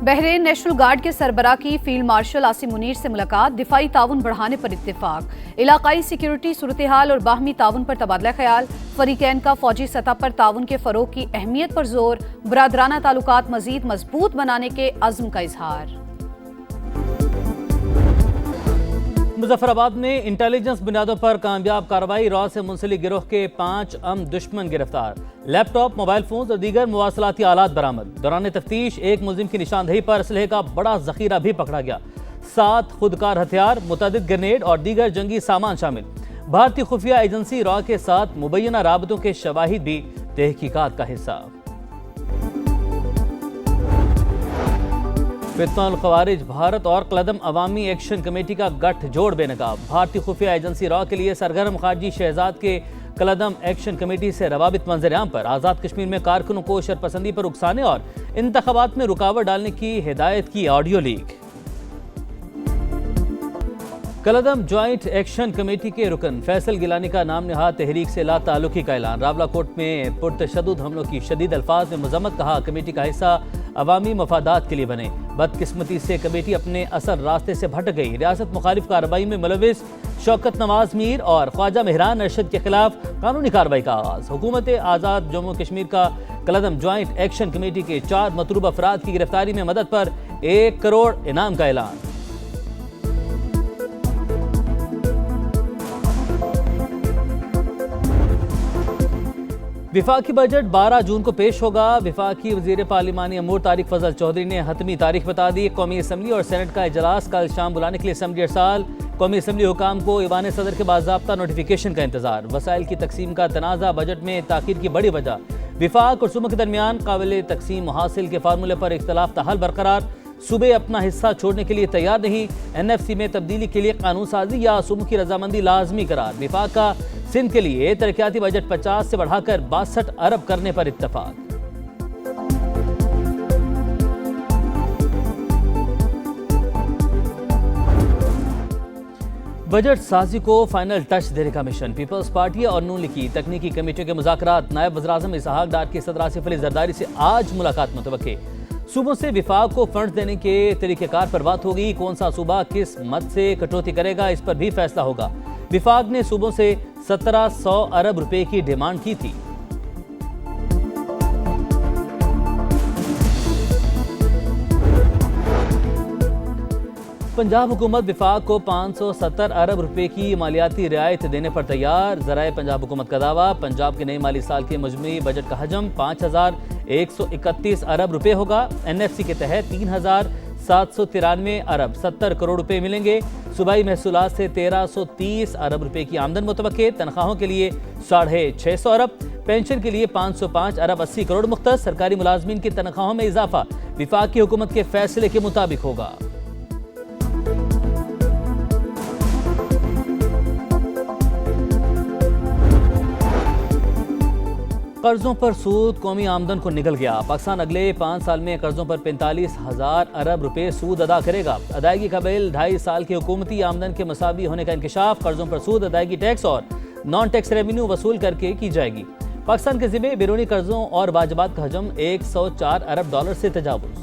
Bahrain national guard के सरबराह की field marshal Asim Munir से मुलाकात, दिफाई ताउन बढ़ाने पर इत्तेफाक, इलाकाई सिक्योरिटी सूरत हाल और बाहमी ताउन पर तबादला ख्याल, फरीकैन का फौजी सतह पर ताउन के फरोग की अहमियत पर जोर, बरादराना ताल्लुकात मजीद मजबूत बनाने के अज़्म का इजहार। मुजफ्फराबाद में इंटेलिजेंस बुनियादों पर कामयाब कार्रवाई, रॉ से मुंसलिक गिरोह के 5 दुश्मन गिरफ्तार, लैपटॉप, मोबाइल फोन और दीगर मवासलाती आलात बरामद। दौरान तफ्तीश एक मुलजिम की निशानदेही पर असलहे का बड़ा जखीरा भी पकड़ा गया। 7 खुदकार हथियार, मुतअद्दिद ग्रेनेड और दीगर जंगी सामान शामिल। भारतीय खुफिया एजेंसी रॉ के साथ मुबैना राबतों के शवाहिद भी तहकीकात का हिस्सा। फितनल खवारिज, भारत और कलदम अवामी एक्शन कमेटी का गठजोड़ बेनकाब। भारतीय खुफिया एजेंसी रॉ के लिए सरगर्म खारजी शहजाद के कलदम एक्शन कमेटी से रवाबित मंजर-ए-आम पर आज़ाद कश्मीर में कारकुनों को शरपसंदी पर उकसाने और इंतखाबात में रुकावट डालने की हिदायत की ऑडियो लीक। कलदम ज्वाइंट एक्शन कमेटी के रुकन फैसल गिलानी का नाम नहाद तहरीक से ला ताल्लुकी का ऐलान। रावलाकोट में पुरतशद्दुद हमलों की शदीद अल्फाज में मजम्मत, कहा कमेटी का हिस्सा अवामी मफादात के लिए बने। बदकिस्मती से कमेटी अपने असल रास्ते से भटक गई। रियासत मुखालिफ कार्रवाई में मुलविस शौकत नवाज मीर और ख्वाजा मेहरान अरशद के खिलाफ कानूनी कार्रवाई का आगाज। हुकूमत आज़ाद जम्मू कश्मीर का कलदम ज्वाइंट एक्शन कमेटी के 4 मतरूब अफराद की गिरफ्तारी में मदद पर 1 करोड़ इनाम का ऐलान। विफाकी बजट 12 जून को पेश होगा। विफाकी वजीर पार्लिमानी अमूर तारिक फजल चौधरी ने हतमी तारीख बता दी। कौमी असम्बली और सेनेट का इजलास कल शाम बुलाने के लिए असम्बली अरसाल। कौमी असम्बली हुकाम को ईवान सदर के बाज़ाब्ता नोटिफिकेशन का इंतजार। वसाइल की तकसीम का तनाज़ा, बजट में ताखीर की बड़ी वजह। विफाक और सूबों के दरमियान काबिल तकसीम हासिल के फार्मूले पर इख्तलाफ ताहाल बरकरार। सूबे अपना हिस्सा छोड़ने के लिए तैयार नहीं। NFC में तब्दीली के लिए कानून साजी या सूबों की रजामंदी लाजमी करार। विफाक का सिंध के लिए तरक्याती बजट 50 से बढ़ाकर 62 अरब करने पर इत्तफाक। बजट साजी को फाइनल टच देने का मिशन। पीपल्स पार्टी और नून लीग की तकनीकी कमेटियों के मुज़ाकरात। नायब वज़ीर-ए-आज़म इसहाक डार की सदर आसिफ अली ज़रदारी से आज मुलाकात मुतवक्के। सूबों से विफाक को फंड देने के तरीक़ेकार पर बात होगी। कौन सा सूबा किस मद से कटौती करेगा, इस पर भी फैसला होगा। विफाक ने सूबों से 1700 अरब रुपए की डिमांड की थी। पंजाब हुकूमत विफाक को 570 अरब रुपए की मालियाती रियायत देने पर तैयार। ज़राए पंजाब हुकूमत का दावा, पंजाब के नए माली साल के मजमूई बजट का हजम 5131 अरब रुपए होगा। NFC के तहत 3793 अरब 70 करोड़ रुपए मिलेंगे। सूबाई महसूलात से 1330 अरब रुपए की आमदन मुतवक्के। तनख्वाहों के लिए 650 अरब, पेंशन के लिए 505 अरब 80 करोड़ मुख्तस। सरकारी मुलाजमीन की तनख्वाहों में इजाफा विफाक की हुकूमत के फैसले के मुताबिक होगा। कर्जों पर सूद कौमी आमदन को निगल गया। पाकिस्तान अगले 5 साल में कर्जों पर 45,000 अरब रुपए सूद अदा करेगा। अदायगी का बिल 2.5 साल की हुकूमती आमदन के मुसावी होने का इंकशाफ। कर्जों पर सूद अदायगी टैक्स और नॉन टैक्स रेवेन्यू वसूल करके की जाएगी। पाकिस्तान के ज़िम्मे बैरूनी कर्जों और वाजिबात का हजम 104 अरब डॉलर से तजावुज़।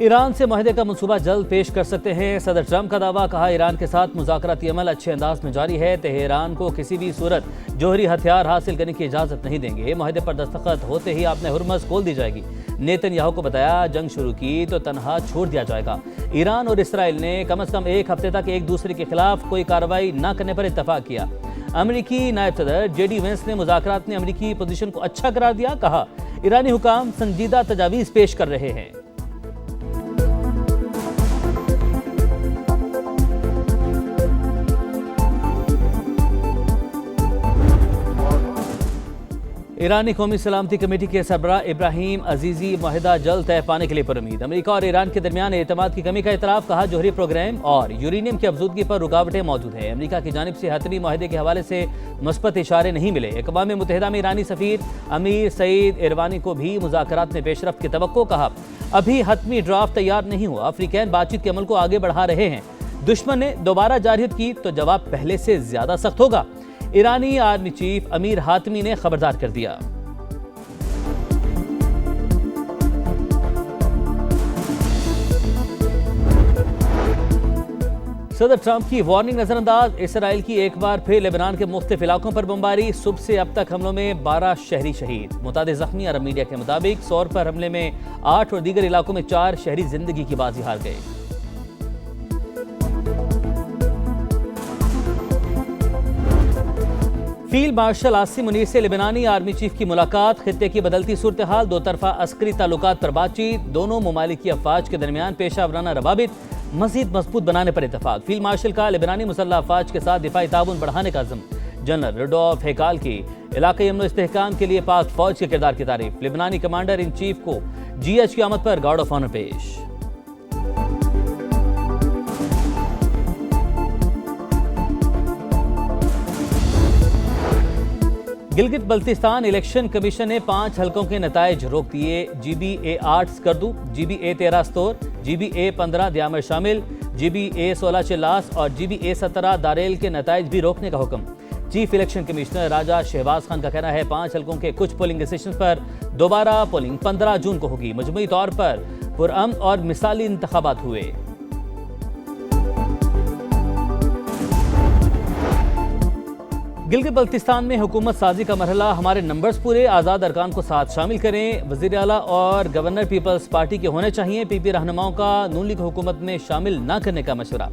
ईरान से मुआहदे का मंसूबा जल्द पेश कर सकते हैं सदर ट्रंप का दावा। कहा ईरान के साथ मुज़ाकराती अमल अच्छे अंदाज में जारी है। तेहरान को किसी भी सूरत जोहरी हथियार हासिल करने की इजाज़त नहीं देंगे। मुआहदे पर दस्तखत होते ही आपने हुर्मज़ खोल दी जाएगी। नेतन्याहू को बताया जंग शुरू की तो तनहा छोड़ दिया जाएगा। ईरान और इसराइल ने कम अज़ कम 1 हफ्ते तक एक दूसरे के खिलाफ कोई कार्रवाई न करने पर इत्तफाक किया। अमरीकी नायब सदर JD वेंस ने मुज़ाकरात में अमरीकी पोजीशन को अच्छा करार दिया। कहा ईरानी हुकाम संजीदा तजावीज़ पेश कर रहे हैं। ईरानी कौमी सलामती कमेटी के सरबराह इब्राहिम अजीज़ी मुआहदा जल्द तय पाने के लिए पुरुमीद। अमेरिका और ईरान के दरमियान एतमाद की कमी का इतराफ़। कहा जोहरी प्रोग्राम और यूरेनियम की अफजूदगी पर रुकावटें मौजूद हैं। अमेरिका की जानिब से हतमी मुआहदे के हवाले से मुस्बत इशारे नहीं मिले। अक़वाम मुत्तहिदा में ईरानी सफ़ीर अमीर सईद इरवानी को भी मुज़ाकरात में पेशरफ्त की तवक्को। कहा अभी हतमी ड्राफ्ट तैयार नहीं हुआ। अफ्रीकैन बातचीत के अमल को आगे बढ़ा रहे हैं। दुश्मन ने दोबारा जारहियत की तो जवाब पहले से ज़्यादा सख्त होगा। ईरानी आर्मी चीफ अमीर हातमी ने खबरदार कर दिया। सदर ट्रंप की वार्निंग नजरअंदाज, इसराइल की एक बार फिर लेबनान के मुख्तलिफ इलाकों पर बमबारी। सुबह से अब तक हमलों में 12 शहरी शहीद, मुतादिद जख्मी। अरब मीडिया के मुताबिक सौर पर हमले में 8 और दीगर इलाकों में 4 शहरी जिंदगी की बाजी हार गए। फील्ड मार्शल आसिम मुनीर से लेबनानी आर्मी चीफ की मुलाकात, खित्ते की बदलती सूरत हाल, दो तरफा अस्करी ताल्लुकात पर बातचीत, दोनों ममालिक की अफवाज के दरमियान पेशा वराना रवाबित मजीद मजबूत बनाने पर इतफाक। फील्ड मार्शल का लेबनानी मुसल्लह अफवाज के साथ दिफाई ताउन बढ़ाने का अज़्म। जनरल रुडोल्फ हेकाल की इलाके अमन इस्तेहकाम के लिए पाक फौज के किरदार की तारीफ। लेबनानी कमांडर इन चीफ को GH की आमद पर गार्ड ऑफ ऑनर पेश। गिलगित बल्तिस्तान इलेक्शन कमीशन ने 5 हलकों के नताइज रोक दिए। GBA 8 स्कर्दू, GBA 13 स्तोर, GBA 15 दियामर शामिल, GBA 16 चिल्लास और GBA 17 दारेल के नताइज भी रोकने का हुक्म। चीफ इलेक्शन कमिश्नर राजा शहबाज खान का कहना है 5 हलकों के कुछ पोलिंग स्टेशन पर दोबारा पोलिंग 15 जून को होगी। मजमूई तौर पर पुरअमन और मिसाली इंतखाबात हुए। गिलगित बल्तिस्तान में हुकूमत साजी का मरहला, हमारे नंबर्स पूरे, आज़ाद अरकान को साथ शामिल करें। वज़ीर आला और गवर्नर पीपल्स पार्टी के होने चाहिए। PP रहनुमाओं का नून लीग हुकूमत में शामिल न करने का मशवरा।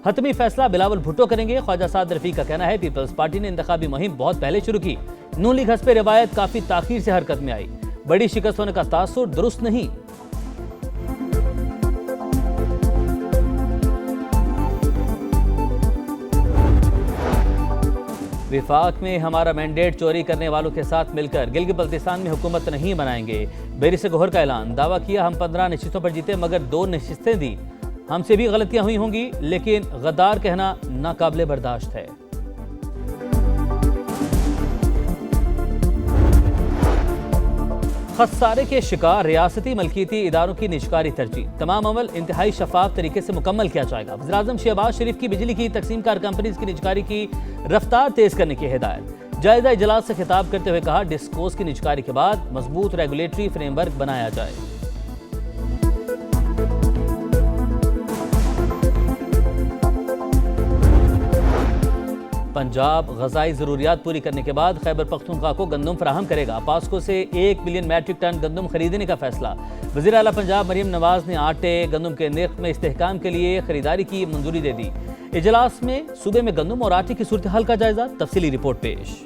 हतमी फैसला बिलावल भुट्टो करेंगे। ख्वाजा साद रफीक का कहना है पीपल्स पार्टी ने इंतखाबी मुहिम बहुत पहले शुरू की। नून लीग हस्ब रिवायत काफ़ी ताख़ीर से हरकत में आई। बड़ी शिकस्त होने का तासुर दुरुस्त नहीं। विफाक में हमारा मैंडेट चोरी करने वालों के साथ मिलकर गिलगित बल्तिस्तान में हुकूमत नहीं बनाएंगे। बेरी से गोहर का ऐलान, दावा किया हम 15 नशिस्तों पर जीते मगर 2 नशिस्तें दी। हमसे भी गलतियां हुई होंगी लेकिन गद्दार कहना नाकाबिले बर्दाश्त है। खसारे के शिकार रियासती मलकियती इदारों की निजकारी तरजीह, तमाम अमल इंतहाई शफाफ तरीके से मुकम्मल किया जाएगा। वज़ीर-ए-आज़म शहबाज शरीफ की बिजली की तकसीमकार कंपनीज की निजकारी की रफ्तार तेज करने की हिदायत। जायजा इजलास से खिताब करते हुए कहा डिस्कोस की निजकारी के बाद मजबूत रेगुलेटरी फ्रेमवर्क बनाया जाए। पंजाब ग़ज़ाई ज़रूरियात पूरी करने के बाद खैबर पख्तूनख्वा को गंदम फराहम करेगा। पास्को से 1 मिलियन मैट्रिक टन गंदम खरीदने का फैसला। वज़ीर आला पंजाब मरियम नवाज ने आटे गंदम के निर्ख में इस्तेहकाम के लिए खरीदारी की मंजूरी दे दी। इजलास में सूबे में गंदम और आटे की सूरत हाल का जायजा, तफसीली रिपोर्ट पेश।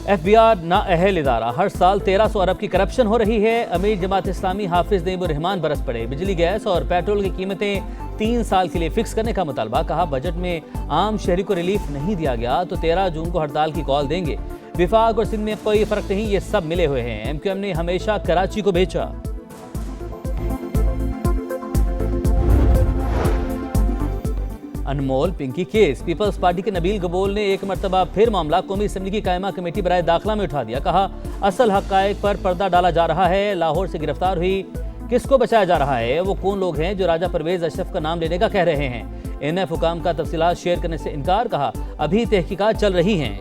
FBR नाअहल इदारा, हर साल 1300 अरब की करप्शन हो रही है। अमीर जमात इस्लामी हाफिज नईमुर रहमान बरस पड़े। बिजली गैस और पेट्रोल की कीमतें 3 साल के लिए फिक्स करने का मुतालबा। कहा बजट में आम शहरी को रिलीफ नहीं दिया गया तो 13 जून को हड़ताल की कॉल देंगे। विफाक और सिंध में कोई फर्क नहीं, ये सब मिले हुए हैं। MQM ने हमेशा कराची को बेचा। अनमोल पिंकी केस, पीपल्स पार्टी के नबील गबोल ने एक मरतबा फिर मामला कौमी असम्बली की कायमा कमेटी बराए दाखिला में उठा दिया। कहा असल हक़ाइक़ पर पर्दा डाला जा रहा है। लाहौर से गिरफ्तार हुई किसको बचाया जा रहा है? वो कौन लोग हैं जो राजा परवेज अशरफ का नाम लेने का कह रहे हैं? NF हुकाम का तफसीलात शेयर करने से इनकार। कहा अभी तहकीकात चल रही हैं।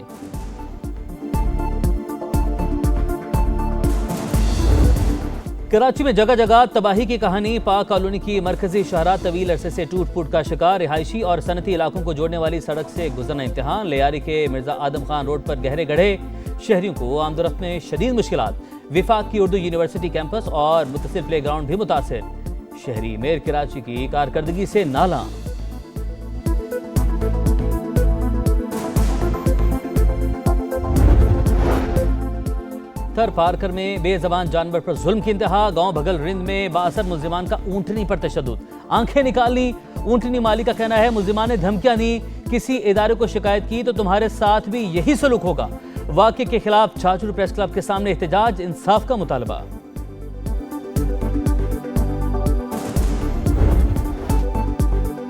कराची में जगह जगह तबाही की कहानी। पाक कॉलोनी की मरकजी शहरा तवील अरसे से टूट फूट का शिकार। रिहायशी और सनती इलाकों को जोड़ने वाली सड़क से गुजरना इम्तिहान। लियारी के मिर्जा आदम खान रोड पर गहरे गड्ढे, शहरियों को आमदोरफ्त में शदीद मुश्किलात। विफाक की उर्दू यूनिवर्सिटी कैंपस और मुत्तसिल प्ले ग्राउंड भी मुतासिर। शहरी मेयर कराची की कारकर्दगी से नाला। थर पारकर में बेजबान जानवर पर जुल्म की इंतहा। गांव भगल रिंद में बासर मुल्जिमान का ऊंटनी पर तशद्दुद, आंखें निकालनी। ऊंटनी मालिक का कहना है मुल्जिमान ने धमकियां दी, किसी इदारे को शिकायत की तो तुम्हारे साथ भी यही सलूक होगा। वाक़े के खिलाफ छाछुड़ प्रेस क्लब के सामने एहतजाज, इंसाफ का मुतालबा।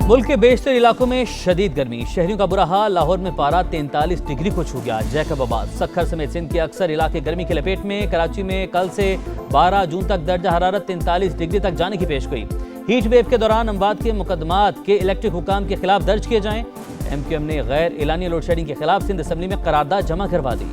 मुल्क के बेशतर इलाकों में शदीद गर्मी, शहरियों का बुरा हाल। लाहौर में पारा 43 डिग्री को छू गया। जैकबाबाद, सखर समेत सिंध के अक्सर इलाके गर्मी की लपेट में। कराची में कल से 12 जून तक दर्जा हरारत 43 डिग्री तक जाने की पेश गोई। हीट वेव के दौरान अमवात के मुकदमात के इलेक्ट्रिक हुकाम के खिलाफ दर्ज किए जाएं। MQM ने गैर एलानी लोड शेडिंग के खिलाफ सिंध असम्बली में करारदाद जमा करवा दी।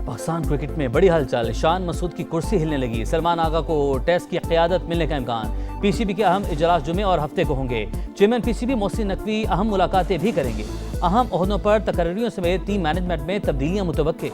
पाकिस्तान क्रिकेट में बड़ी हलचल, शान मसूद की कुर्सी हिलने लगी। सलमान आगा को टेस्ट की क़यादत मिलने का इम्कान। PCB के अहम इजलास जुमे और हफ्ते को होंगे। चेयरमैन PCB मोहसिन नकवी अहम मुलाकातें भी करेंगे। अहम ओहदों पर तकर्रियों समेत टीम मैनेजमेंट में तब्दीलियां मुतवक्के।